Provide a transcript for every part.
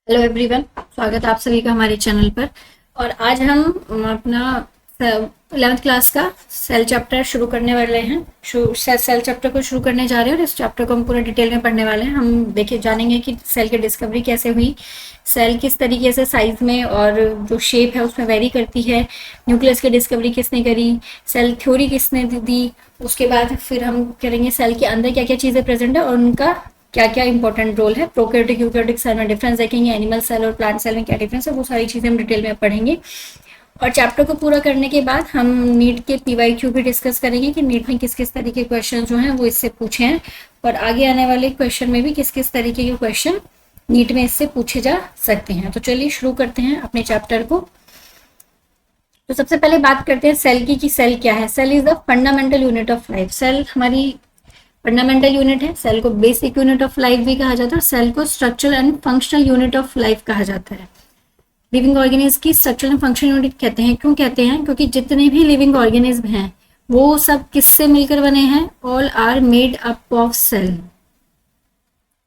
Hello everyone, स्वागत है आप सभी का हमारे चैनल पर। और आज हम अपना 11th क्लास का सेल चैप्टर शुरू करने वाले हैं। सेल चैप्टर को शुरू करने जा रहे हैं और इस चैप्टर को हम पूरा डिटेल में पढ़ने वाले हैं। हम देखिए जानेंगे कि सेल की डिस्कवरी कैसे हुई, सेल किस तरीके से साइज में और जो शेप है उसमें वेरी करती है, न्यूक्लियस की डिस्कवरी किसने करी, सेल थ्योरी किसने दी। उसके बाद फिर हम करेंगे सेल के अंदर क्या क्या चीज़ें प्रेजेंट है और उनका क्या क्या इंपॉर्टेंट रोल है। प्रोकैरियोटिक यूकैरियोटिक सेल में डिफरेंस देखेंगे, एनिमल सेल और प्लांट सेल में क्या डिफरेंस है, वो सारी चीज़ें हम डिटेल में पढ़ेंगे। और चैप्टर को पूरा करने के बाद हम नीट के पीवाईक्यू भी डिस्कस करेंगे कि नीट में किस किस तरीके के क्वेश्चन जो हैं वो इससे पूछे हैं और आगे आने वाले क्वेश्चन में भी किस किस तरीके के क्वेश्चन नीट में इससे पूछे जा सकते हैं। तो चलिए शुरू करते हैं अपने चैप्टर को। तो सबसे पहले बात करते हैं सेल की कि सेल क्या है। Cell is the fundamental unit of life. Cell हमारी फंडामेंटल यूनिट है। सेल को बेसिक यूनिट ऑफ लाइफ भी कहा जाता है और सेल को structural and functional unit of life कहा जाता है। लिविंग ऑर्गेनिज्म की स्ट्रक्चरल एंड फंक्शनल यूनिट कहते हैं। क्यों कहते हैं? क्योंकि जितने भी लिविंग ऑर्गेनिज्म हैं वो सब किससे मिलकर बने हैं? All are made up of cell.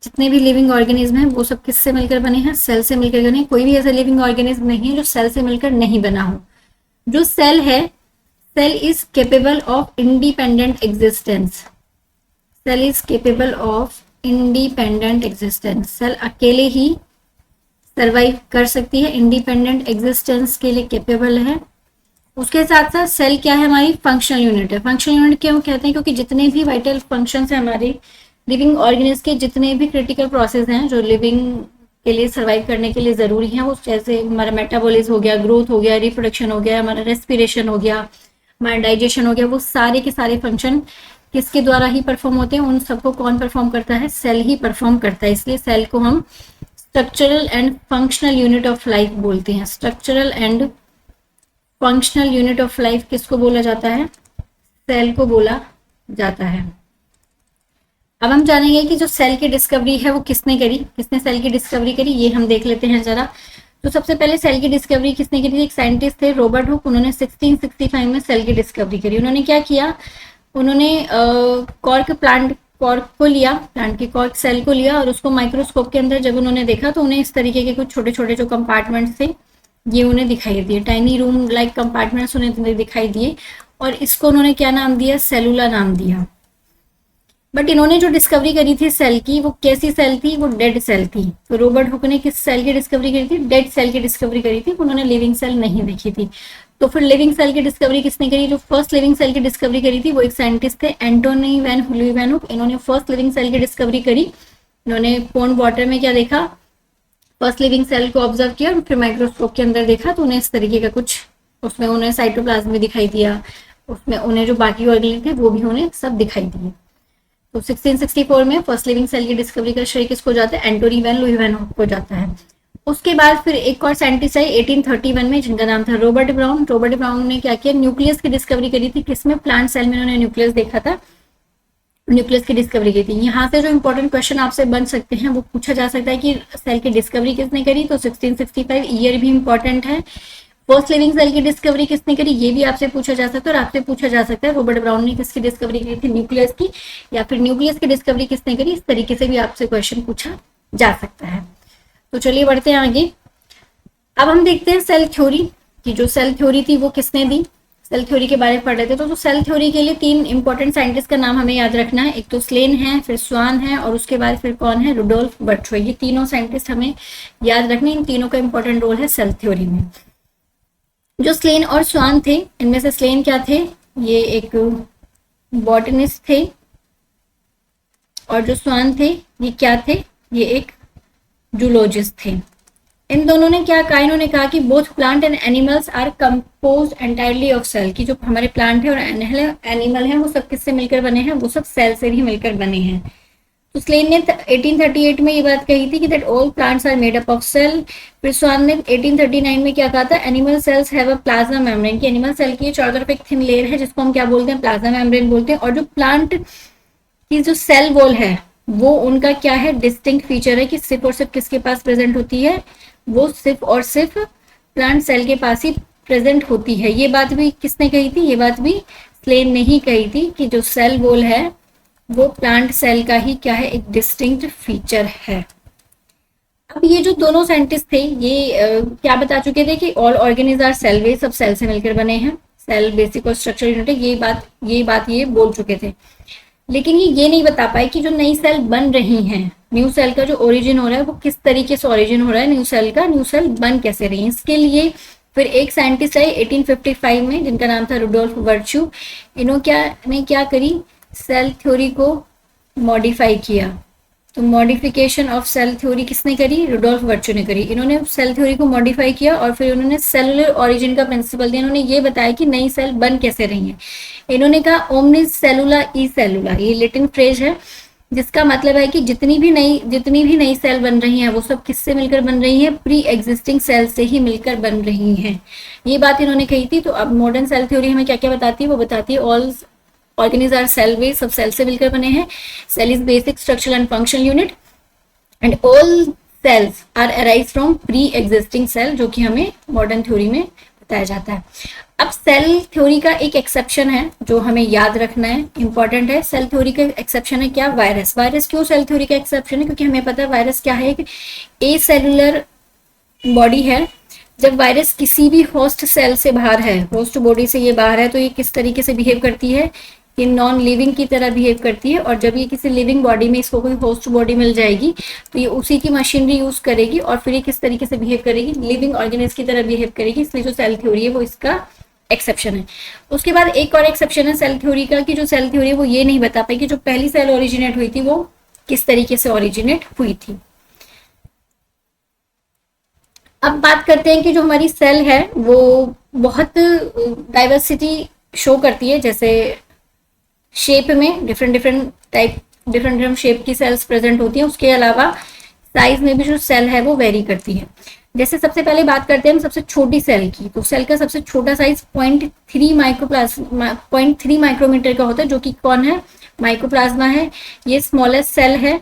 जितने भी लिविंग ऑर्गेनिज्म हैं वो सब किससे मिलकर बने हैं? सेल से मिलकर बने। कोई भी ऐसा लिविंग ऑर्गेनिज्म नहीं है जो सेल से मिलकर नहीं बना हो। जो सेल है, cell is capable of independent existence. Cell is capable of independent existence. Cell अकेले ही सर्वाइव कर सकती है, इंडिपेंडेंट एग्जिस्टेंस के लिए केपेबल है। उसके साथ साथ सेल क्या है? हमारी फंक्शनल यूनिट है। फंक्शनल यूनिट क्यों कहते हैं? क्योंकि जितने भी वाइटल फंक्शंस हैं हमारे लिविंग ऑर्गेनिज्म के, जितने भी क्रिटिकल प्रोसेस हैं जो लिविंग के लिए सर्वाइव करने के लिए जरूरी है, वो जैसे हमारा मेटाबॉलिज्म हो गया, ग्रोथ हो गया, रिप्रोडक्शन हो गया, हमारा रेस्पिरेशन हो गया, हमारा डाइजेशन हो गया, वो सारे के सारे फंक्शन किसके द्वारा ही परफॉर्म होते हैं? उन सबको कौन परफॉर्म करता है? सेल ही परफॉर्म करता है। इसलिए सेल को हम structural and functional unit of life बोलते हैं। Structural and functional unit of life किसको बोला जाता है? सेल को बोला जाता है। अब हम जानेंगे कि जो सेल की डिस्कवरी है वो किसने करी, किसने सेल की डिस्कवरी करी, ये हम देख लेते हैं जरा। तो सबसे पहले सेल की डिस्कवरी किसने करी थी? एक साइंटिस्ट थे, रॉबर्ट हुक। उन्होंने 1665 में सेल की डिस्कवरी करी। उन्होंने क्या किया? उन्होंने कॉर्क को लिया, प्लांट के कॉर्क सेल को लिया और उसको माइक्रोस्कोप के अंदर जब उन्होंने देखा तो उन्हें इस तरीके के कुछ छोटे छोटे जो कंपार्टमेंट्स थे ये उन्हें दिखाई दिए। टाइनी रूम लाइक कंपार्टमेंट्स उन्हें दिखाई दिए और इसको उन्होंने क्या नाम दिया? सेलुला नाम दिया। बट इन्होंने जो डिस्कवरी करी थी सेल की, वो कैसी सेल थी? वो डेड सेल थी। तो रॉबर्ट हुक ने किस सेल की डिस्कवरी करी थी? डेड सेल की डिस्कवरी करी थी। उन्होंने लिविंग सेल नहीं देखी थी। तो फिर लिविंग सेल की डिस्कवरी किसने करी? जो फर्स्ट लिविंग सेल की डिस्कवरी करी थी वो एक साइंटिस्ट थे, एंटोनी वैन ल्यूइवेन्होक। इन्होंने फर्स्ट लिविंग सेल की डिस्कवरी करी। इन्होंने पोन्ड वाटर में क्या देखा? फर्स्ट लिविंग सेल को ऑब्जर्व किया और फिर माइक्रोस्कोप के अंदर देखा तो उन्हें इस तरीके का कुछ, उसमें उन्हें साइटोप्लाज्म भी दिखाई दिया, उसमें उन्हें जो बाकी ऑर्गेनिज थे वो भी उन्हें सब दिखाई दिए। तो 1664 में फर्स्ट लिविंग सेल की डिस्कवरी का श्रेय किसको जाता है? एंटोनी वैन ल्यूइवेन्होक को जाता है। उसके बाद फिर एक और साइंटिस्ट आए 1831 में जिनका नाम था रॉबर्ट ब्राउन। रॉबर्ट ब्राउन ने क्या किया? न्यूक्लियस की डिस्कवरी करी थी। किसमें? प्लांट सेल में उन्होंने न्यूक्लियस देखा था, न्यूक्लियस की डिस्कवरी की थी। यहाँ से जो इंपॉर्टेंट क्वेश्चन आपसे बन सकते हैं वो पूछा जा सकता है कि सेल की डिस्कवरी किसने करी। तो 1665 ईयर भी इंपॉर्टेंट है। फर्स्ट लिविंग सेल की डिस्कवरी किसने करी ये भी आपसे पूछा जा सकता है और आपसे पूछा जा सकता है रॉबर्ट ब्राउन ने किसकी डिस्कवरी करी थी? न्यूक्लियस की। या फिर न्यूक्लियस की डिस्कवरी किसने करी? इस तरीके से भी आपसे क्वेश्चन पूछा जा सकता है। तो चलिए बढ़ते हैं आगे। अब हम देखते हैं सेल थ्योरी की। जो सेल थ्योरी थी वो किसने दी? सेल थ्योरी के बारे में पढ़ रहे थे। तो सेल थ्योरी के लिए तीन इंपॉर्टेंट साइंटिस्ट का नाम हमें याद रखना है। एक तो स्लेन है, फिर स्वान है और उसके बाद फिर कौन है? रुडोल्फ बर्ट्रॉय। ये तीनों साइंटिस्ट हमें याद रखने, इन तीनों का इंपॉर्टेंट रोल है सेल थ्योरी में। जो स्लेन और स्वान थे, इनमें से स्लेन क्या थे? ये एक बॉटनिस्ट थे और जो स्वान थे ये क्या थे? ये एक जूलॉजिस्ट थे। इन दोनों ने क्या कहा? इन्होंने कहा कि both plant and animals are compose entirely of cell. की जो हमारे प्लांट है और एनिमल है वो सब किससे मिलकर बने हैं? वो सब सेल से ही मिलकर बने हैं। तो स्लेन ने 1838 में ये बात कही थी कि that all plants are made up of cell. फिर स्वान ने 1839 में क्या कहा था? Animal cells have a plasma membrane. की एनिमल सेल की चारों तरफ एक थिन लेयर है जिसको हम क्या बोलते हैं? प्लाज्मा मेम्ब्रेन बोलते हैं। और जो प्लांट की जो सेल वॉल है वो उनका क्या है? डिस्टिंक्ट फीचर है कि सिर्फ और सिर्फ किसके पास प्रेजेंट होती है? वो सिर्फ और सिर्फ प्लांट सेल के पास ही प्रेजेंट होती है। ये बात भी किसने कही थी? ये बात भी स्लेन ने ही कही थी कि जो सेल वॉल है वो प्लांट सेल का ही क्या है? एक डिस्टिंक्ट फीचर है। अब ये जो दोनों साइंटिस्ट थे ये क्या बता चुके थे कि all organisms are cell based, सब सेल से मिलकर बने हैं, सेल बेसिक और स्ट्रक्चर यूनिट है, ये बोल चुके थे। लेकिन ये नहीं बता पाए कि जो नई सेल बन रही हैं, न्यू सेल का जो ओरिजिन हो रहा है वो किस तरीके से ओरिजिन हो रहा है, न्यू सेल का, न्यू सेल बन कैसे रही है। इसके लिए फिर एक साइंटिस्ट आए 1855 में जिनका नाम था रुडोल्फ वर्च्यू। इन्होंने क्या करी, सेल थ्योरी को मॉडिफाई किया। तो मॉडिफिकेशन ऑफ सेल थ्योरी किसने करी, रुडोल्फ वर्च्यू ने करी। इन्होंने सेल थ्योरी को मॉडिफाई किया और फिर उन्होंने सेलुलर ओरिजिन का प्रिंसिपल दिया। इन्होंने ये बताया कि नई सेल बन कैसे रही है। इन्होंने कहा ओमनिस सेलुला ई सेलुला, ये लैटिन फ्रेज है जिसका मतलब है कि जितनी भी नई सेल बन रही हैं वो सब किससे मिलकर बन रही हैं, प्री एग्जिस्टिंग सेल से ही मिलकर बन रही हैं। ये बात इन्होंने कही थी। तो अब मॉडर्न सेल थ्योरी हमें क्या क्या बताती है, वो बताती है all organisms are cell based, सब सेल से मिलकर बने हैं, cell is basic structural and functional unit and all cells are arise from pre existing cell, जो कि हमें मॉडर्न थ्योरी में बताया जाता है। अब सेल थ्योरी का एक एक्सेप्शन है जो हमें याद रखना है, इंपॉर्टेंट है। सेल थ्योरी का एक्सेप्शन है क्या, वायरस। वायरस क्यों सेल थ्योरी का एक्सेप्शन है, क्योंकि हमें पता है वायरस क्या है, ए सेलुलर बॉडी है। जब वायरस किसी भी होस्ट सेल से बाहर है, होस्ट बॉडी से ये बाहर है, तो ये किस तरीके से बिहेव करती है, ये नॉन लिविंग की तरह बिहेव करती है। और जब ये किसी लिविंग बॉडी में, इसको कोई होस्ट बॉडी मिल जाएगी तो ये उसी की मशीनरी यूज करेगी और फिर ये किस तरीके से बिहेव करेगी, लिविंग ऑर्गेनिज्म की तरह बिहेव करेगी। इसलिए जो सेल थ्योरी है वो इसका एक्सेप्शन है। उसके बाद एक और एक्सेप्शन है सेल थ्योरी का कि जो सेल थ्योरी है वो ये नहीं बता पाई कि जो पहली सेल ओरिजिनेट हुई थी वो किस तरीके से ओरिजिनेट हुई थी। अब बात करते हैं कि जो हमारी सेल है वो बहुत डाइवर्सिटी शो करती है, जैसे शेप में डिफरेंट शेप की सेल्स प्रेजेंट होती हैं। उसके अलावा साइज में भी जो सेल है वो वेरी करती है। जैसे सबसे पहले बात करते हैं हम सबसे छोटी सेल की, तो सेल का सबसे छोटा साइज 0.3 माइक्रोमीटर का होता है, जो कि कौन है, माइक्रोप्लाज्मा है। ये स्मॉलेस्ट सेल है,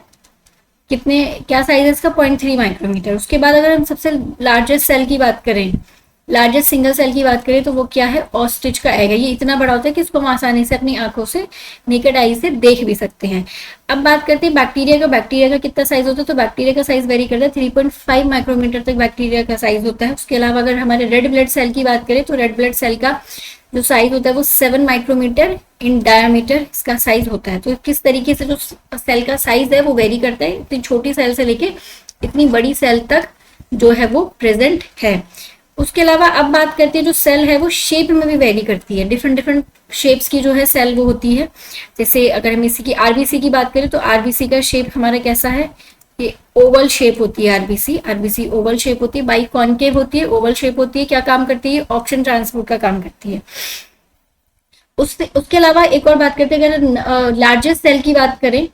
क्या साइज है इसका, 0.3 माइक्रोमीटर। उसके बाद अगर हम सबसे लार्जेस्ट सेल की बात करें, लार्जेस्ट सिंगल सेल की बात करें, तो वो क्या है, ऑस्ट्रिच का एग है। ये इतना बड़ा होता है कि इसको हम आसानी से अपनी आंखों से, नेकेड आई से देख भी सकते हैं। अब बात करते हैं बैक्टीरिया का। बैक्टीरिया का कितना साइज होता है, तो बैक्टीरिया का साइज वेरी करता है, 3.5 माइक्रोमीटर तक बैक्टीरिया का साइज होता है। उसके अलावा अगर हमारे रेड ब्लड सेल की बात करें, तो रेड ब्लड सेल का जो साइज होता है वो 7 माइक्रोमीटर इन डायमीटर इसका साइज होता है। तो किस तरीके से जो सेल का साइज है वो वेरी करता है, इतनी छोटी सेल से लेके इतनी बड़ी सेल तक जो है वो प्रेजेंट है। उसके अलावा अब बात करते हैं जो सेल है वो शेप में भी वेरी करती है, डिफरेंट शेप्स की जो है सेल वो होती है। जैसे अगर हम इसी की आरबीसी की बात करें, तो आरबीसी का शेप हमारा कैसा है, ये ओवल शेप होती है। आरबीसी ओवल शेप होती है, बाई कॉन्केव होती है, ओवल शेप होती है। क्या काम करती है, ऑक्सीजन ट्रांसपोर्ट का काम करती है। उसके अलावा एक और बात करते हैं, अगर लार्जेस्ट सेल की बात करें,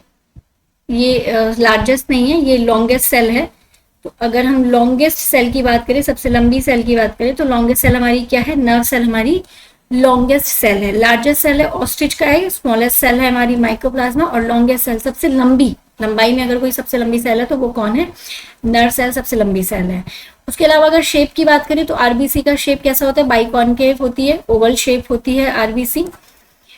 ये लार्जेस्ट नहीं है, ये लॉन्गेस्ट सेल है। तो अगर हम लॉन्गेस्ट सेल की बात करें, सबसे लंबी सेल की बात करें, तो लॉन्गेस्ट सेल हमारी क्या है, नर्व सेल हमारी लॉन्गेस्ट सेल है। लार्जेस्ट सेल है ऑस्ट्रिच का है, स्मॉलेस्ट सेल है हमारी माइक्रोप्लाज्मा, और लॉन्गेस्ट सेल सबसे लंबाई में अगर कोई सबसे लंबी सेल है तो वो कौन है, नर्व सेल सबसे लंबी सेल है। उसके अलावा अगर शेप की बात करें, तो आरबीसी का शेप कैसा होता है, बाइकॉन्केव होती है, ओवल शेप होती है आरबीसी,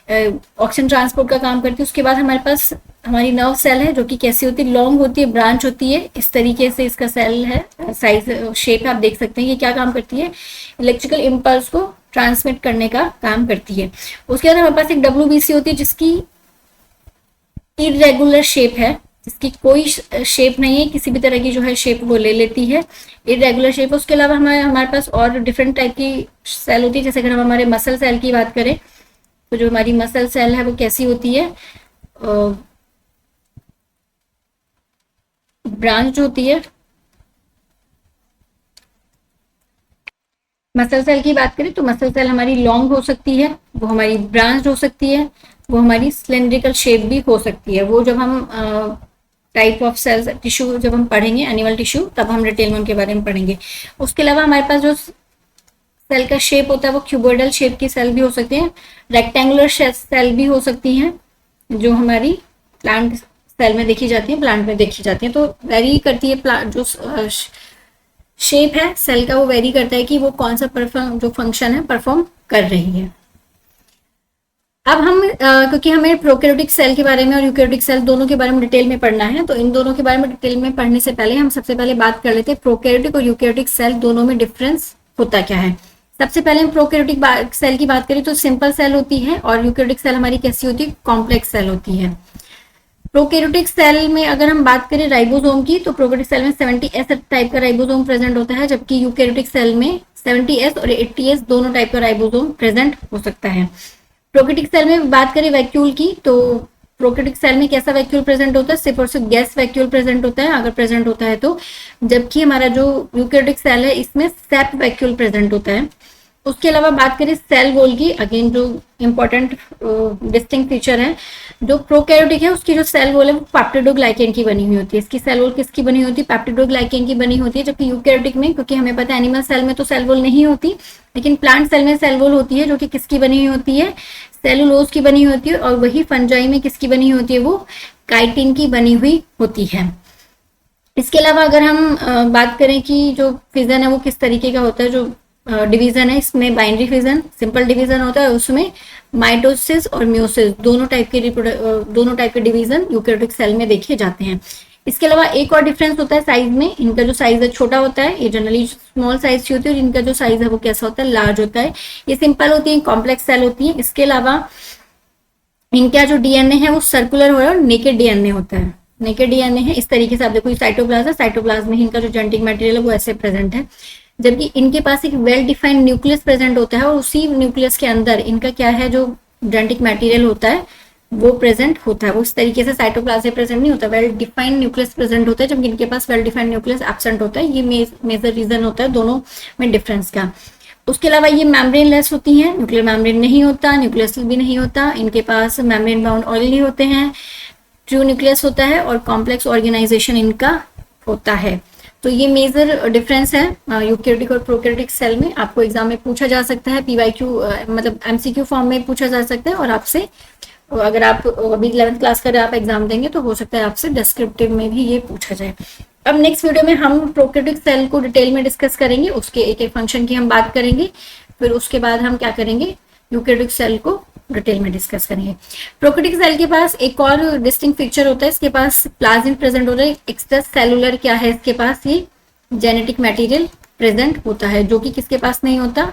ऑक्सीजन ट्रांसपोर्ट का काम करती है। उसके बाद हमारे पास हमारी नर्व सेल है, जो कि कैसी होती है, लॉन्ग होती है, ब्रांच होती है, इस तरीके से इसका सेल है, साइज शेप आप देख सकते हैं। ये क्या काम करती है, इलेक्ट्रिकल इम्पल्स को ट्रांसमिट करने का काम करती है। उसके बाद हमारे पास एक डब्ल्यूबीसी होती है जिसकी इरेगुलर शेप है, जिसकी कोई शेप नहीं है, किसी भी तरह की जो है शेप वो ले लेती है, इरेगुलर शेप। उसके अलावा हमारे पास और डिफरेंट टाइप की सेल होती है। जैसे अगर हम हमारे मसल सेल की बात करें, तो जो हमारी मसल सेल है वो कैसी होती है, ब्रांच होती है। मसल सेल की बात करें तो मसल सेल हमारी लॉन्ग हो सकती है, वो हमारी ब्रांच हो सकती है, वो हमारी सिलेंड्रिकल शेप भी हो सकती है। वो जब हम टाइप ऑफ सेल्स टिश्यू जब हम पढ़ेंगे, एनिमल टिश्यू, तब हम डिटेल में उनके बारे में पढ़ेंगे। उसके अलावा हमारे पास जो सेल का शेप होता है वो क्यूबोइडल शेप की सेल भी हो सकती है, रेक्टेंगुलर सेल भी हो सकती हैं, जो हमारी प्लांट सेल में देखी जाती है, प्लांट में देखी जाती है। तो वेरी करती है प्लांट जो शेप है सेल का, वो वेरी करता है कि वो कौन सा जो फंक्शन है परफॉर्म कर रही है। अब हम क्योंकि हमें प्रोकैरियोटिक सेल के बारे में और यूकैरियोटिक सेल दोनों के बारे में डिटेल में पढ़ना है, तो इन दोनों के बारे में डिटेल में पढ़ने से पहले हम सबसे पहले बात कर लेते हैं प्रोकैरियोटिक और यूकैरियोटिक सेल दोनों में डिफरेंस होता क्या है। सबसे पहले हम प्रोकैरियोटिक सेल की बात करें तो सिंपल सेल होती है, और यूकैरियोटिक सेल हमारी कैसी होती है, कॉम्प्लेक्स सेल होती है। प्रोकैरियोटिक सेल में अगर हम बात करें राइबोसोम की, तो प्रोकैरियोटिक सेल में 70S टाइप का राइबोसोम प्रेजेंट होता है, जबकि यूकैरियोटिक सेल में 70S और 80S दोनों टाइप का राइबोसोम प्रेजेंट हो सकता है। प्रोकैरियोटिक सेल में बात करें वैक्यूल की, तो प्रोकैरियोटिक सेल में कैसा वैक्यूल प्रेजेंट होता है, सिर्फ और सिर्फ गैस वैक्यूल प्रेजेंट होता है अगर प्रेजेंट होता है तो, जबकि हमारा जो यूकैरियोटिक सेल है इसमें सैप वैक्यूल प्रेजेंट होता है। उसके अलावा बात करें सेल वॉल की, अगेन जो इंपॉर्टेंट डिस्टिंक्ट फीचर है, जो प्रोकैरियोटिक है उसकी जो सेल वॉल है वो पेप्टिडोग्लाइकेन की बनी हुई होती है। इसकी सेल वॉल किसकी बनी होती है, पेप्टिडोग्लाइकेन की बनी होती है, जबकि यूकैरियोटिक में, क्योंकि हमें पता है एनिमल सेल में तो सेल वॉल नहीं होती, लेकिन प्लांट सेल में सेल वॉल होती है, जो कि किसकी बनी हुई होती है, सेलुलोज की बनी होती है, और वही फंजाई में किसकी बनी होती है, वो काइटिन की बनी हुई होती है। इसके अलावा अगर हम बात करें कि जो फिजन है वो किस तरीके का होता है, जो डिवीजन है इसमें बाइनरी फिजन, सिंपल डिवीजन होता है, उसमें माइटोसिस और म्यूसिस दोनों टाइप के डिवीजन यूकैरियोटिक सेल में देखे जाते हैं। इसके अलावा एक और डिफरेंस होता है साइज में, इनका जो साइज है छोटा होता है, ये जनरली स्मॉल साइज की होती है, और इनका जो साइज है वो कैसा होता है, लार्ज होता है। ये सिंपल होती है, कॉम्प्लेक्स सेल होती है। इसके अलावा इनका जो डीएनए है वो सर्कुलर हो रहा है और नेकेड डीएनए होता है, नेकेड डीएनए है। इस तरीके से आप देखो साइटोप्लाज्म है, साइटोप्लाज्म में इनका जो जेनेटिक मटेरियल है वो ऐसे प्रेजेंट है, जबकि इनके पास एक वेल डिफाइंड न्यूक्लियस प्रेजेंट होता है, और उसी न्यूक्लियस के अंदर इनका क्या है, जो जेनेटिक मटेरियल होता है वो प्रेजेंट होता है। वो इस तरीके से साइटोप्लाज्म प्रेजेंट नहीं होता, वेल डिफाइंड न्यूक्लियस प्रेजेंट होता है, जबकि इनके पास वेल डिफाइंड न्यूक्लियस एब्सेंट होता है। ये मेजर रीजन होता है दोनों में डिफरेंस का। उसके अलावा ये मेम्ब्रेन लेस होती हैं, न्यूक्लियर मेम्ब्रेन नहीं होता, न्यूक्लियस भी नहीं होता, इनके पास मेम्ब्रेन बाउंड ऑयली होते हैं, ट्रू न्यूक्लियस होता है, और कॉम्प्लेक्स ऑर्गेनाइजेशन इनका होता है। तो ये मेजर डिफरेंस है यूकैरियोटिक और प्रोकैरियोटिक सेल में। आपको एग्जाम में पूछा जा सकता है, पीवाईक्यू मतलब एमसीक्यू फॉर्म में पूछा जा सकता है, और आपसे अगर आप अभी 11th क्लास का आप एग्जाम देंगे तो हो सकता है आपसे डिस्क्रिप्टिव में भी ये पूछा जाए। अब नेक्स्ट वीडियो में हम प्रोकैरियोटिक सेल को डिटेल में डिस्कस करेंगे, उसके एक एक फंक्शन की हम बात करेंगे, फिर उसके बाद हम क्या करेंगे, यूकैरियोटिक सेल को डिटेल में डिस्कस करेंगे। प्रोकैरियोटिक सेल के पास एक और डिस्टिंक्ट फीचर होता है, इसके पास प्लाज्मिड प्रेजेंट होता है, एक्स्ट्रा सेलुलर क्या है, इसके पास ये जेनेटिक मटेरियल प्रेजेंट होता है, जो कि किसके पास नहीं होता,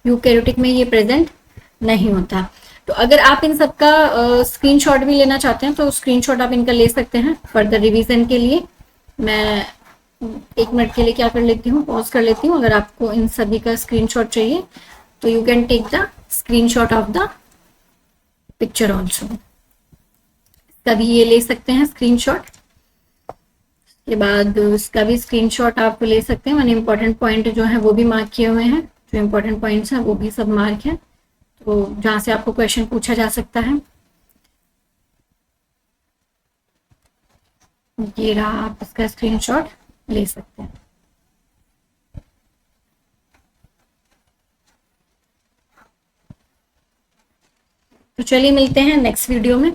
यूकैरियोटिक में ये प्रेजेंट नहीं होता। तो अगर आप इन सबका स्क्रीनशॉट भी लेना चाहते हैं तो स्क्रीनशॉट आप इनका ले सकते हैं फर्दर रिवीजन के लिए। मैं 1 मिनट के लिए क्या कर लेती हूँ, पॉज कर लेती हूँ। अगर आपको इन सभी का स्क्रीनशॉट चाहिए तो you can take the screenshot of the picture also, तभी ये ले सकते हैं स्क्रीनशॉट। के बाद इसका भी स्क्रीनशॉट आप ले सकते हैं। मैंने इंपॉर्टेंट पॉइंट जो है वो भी मार्क किए हुए हैं, जो इंपॉर्टेंट पॉइंट्स हैं वो भी सब मार्क है, तो जहां से आपको क्वेश्चन पूछा जा सकता है। ये रहा, आप इसका स्क्रीनशॉट ले सकते हैं। तो चलिए मिलते हैं नेक्स्ट वीडियो में।